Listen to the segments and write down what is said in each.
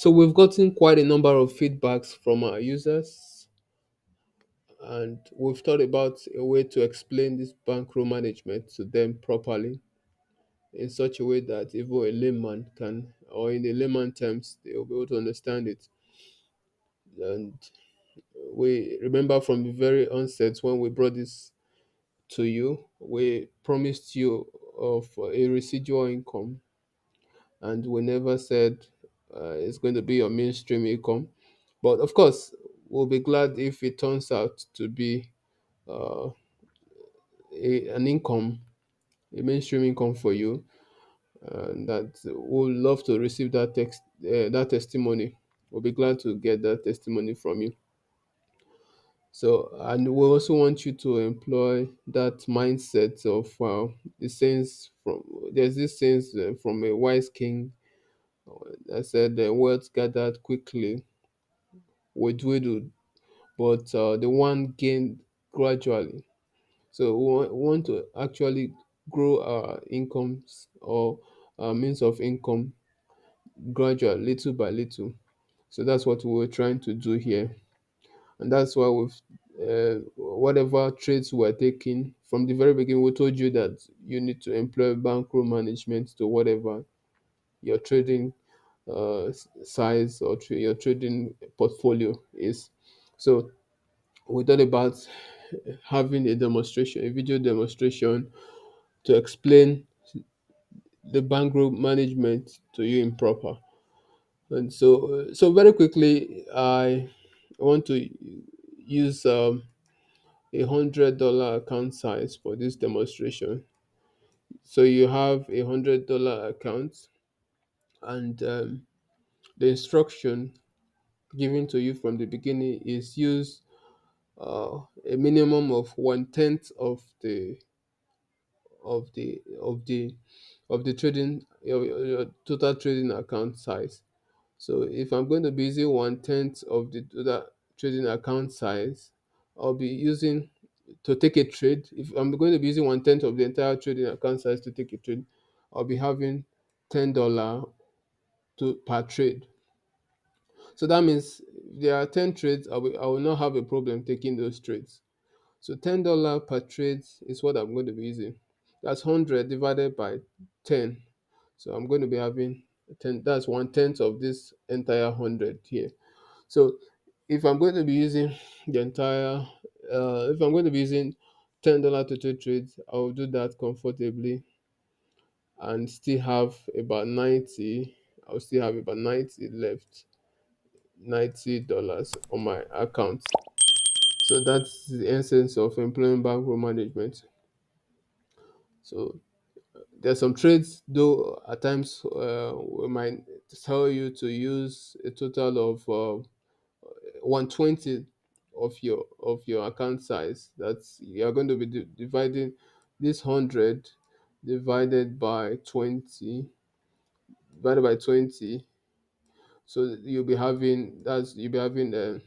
So we've gotten quite a number of feedbacks from our users, and we've thought about a way to explain this bankroll management to them properly in such a way that even a layman can, or in the layman terms, they'll be able to understand it. And we remember from the very onset when we brought this to you, we promised you of a residual income, and we never said it's going to be your mainstream income. But of course, we'll be glad if it turns out to be uh, an income, a mainstream income for you, and that we'll love to receive that testimony. We'll be glad to get that testimony from you. So, and we also want you to employ that mindset of the sayings from there's this saying from a wise king that said, "The wealth gathered quickly will dwindle, but the one gained gradually." So we want to actually grow our incomes or our means of income gradually, little by little. So that's what we're trying to do here, and that's why we've whatever trades we're taking from the very beginning, we told you that you need to employ bankroll management to whatever your trading size or your trading portfolio is. So we thought about having a demonstration, a video demonstration to explain the bankroll management to you in proper. And so very quickly, I want to use $100 account size for this demonstration. So you have $100 account, and the instruction given to you from the beginning is use a minimum of 1/10 of the trading your total trading account size. So if I'm going to be using 1/10 of the total trading account size, I'll be using to take a trade. If I'm going to be using 1/10 of the entire trading account size to take a trade, I'll be having $10 to per trade. So that means if there are 10 trades, I will not have a problem taking those trades. So $10 per trade is what I'm going to be using. That's 100 divided by 10. So I'm going to be having 10. That's 1/10 of this entire 100 here. So if I'm going to be using the entire, if I'm going to be using $10 to trade trades, I'll do that comfortably and still have about 90. I'll still have about 90 left, $90 on my account. So that's the essence of employing bankroll management. So there's some trades though at times we might tell you to use a total of 120 of your account size. That's you're going to be dividing this 100 divided by 20 divided by 20. So you'll be having $5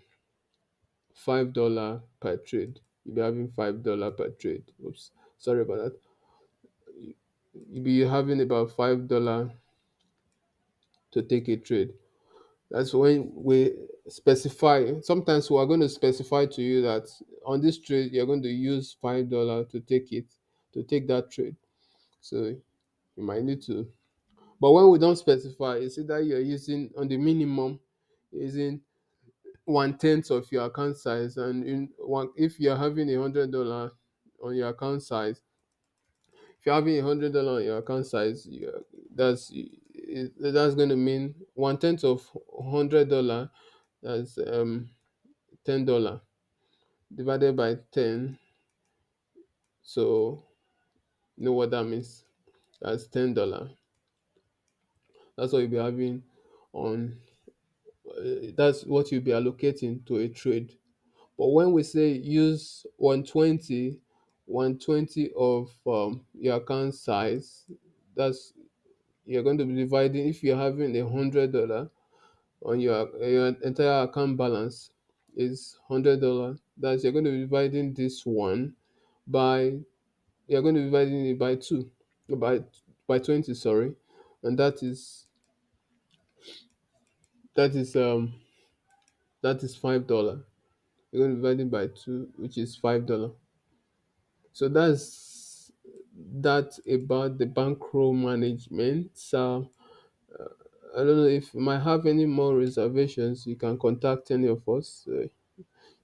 per trade. You'll be having $5 per trade. Oops, sorry about that. You'll be having about $5 to take a trade. That's when we specify. Sometimes we are going to specify to you that on this trade you're going to use $5 to take that trade. So you might need to. But when we don't specify, it's either you're using on the minimum, using 1/10 of your account size, and if you're having $100 on your account size, if you're having $100 on your account size, that's going to mean 1/10 of $100. That's $10 divided by 10. So you know what that means? That's $10. That's what you'll be having on. That's what you'll be allocating to a trade. But when we say use 120 of your account size, that's you're going to be dividing. If you're having $100 on your entire account balance is $100, that's you're going to be dividing this one by you're going to be dividing it by two, by 20, sorry, and that is that is $5. You're going to divide it by two, which is $5. So that's that about the bankroll management. So I don't know if you might have any more reservations. You can contact any of us.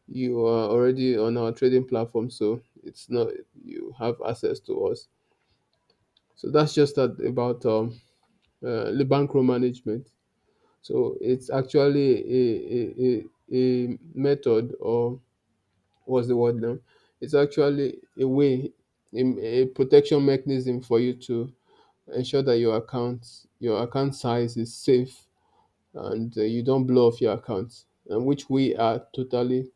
You are already on our trading platform, so it's not you have access to us. So that's just that about the bankroll management. So it's actually a method, or what's the word now? It's actually a way, a protection mechanism for you to ensure that your account size is safe, and you don't blow off your account, and which we are totally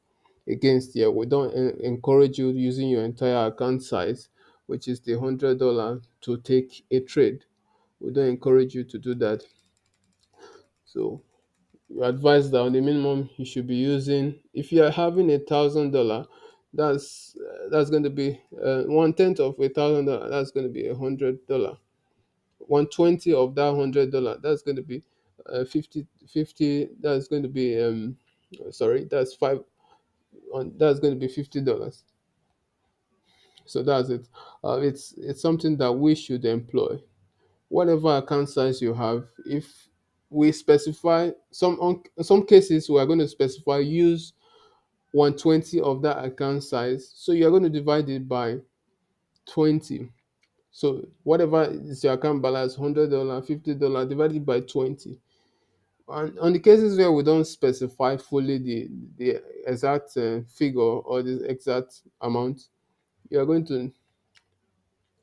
against here. We don't encourage you using your entire account size, which is the $100, to take a trade. We don't encourage you to do that. So we advise that on the minimum you should be using, if you are having $1,000, that's going to be 1/10 of $1,000. That's going to be $100. 120 of that $100, that's going to be 50. That's going to be sorry, that's five on that's going to be $50. So that's it. It's something that we should employ. Whatever account size you have, if we specify some cases, we are going to specify use 120 of that account size. So you're going to divide it by 20. So whatever is your account balance, $100, $50, divided by 20. And on the cases where we don't specify fully the exact figure or the exact amount, you are going to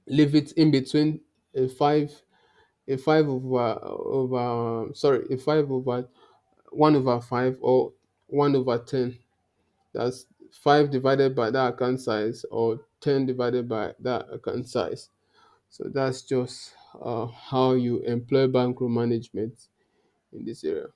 leave it in between a five a 5 over sorry a 5 over 1 over 5, or 1 over 10. That's 5 divided by that account size, or 10 divided by that account size. So that's just how you employ bankroll management in this area.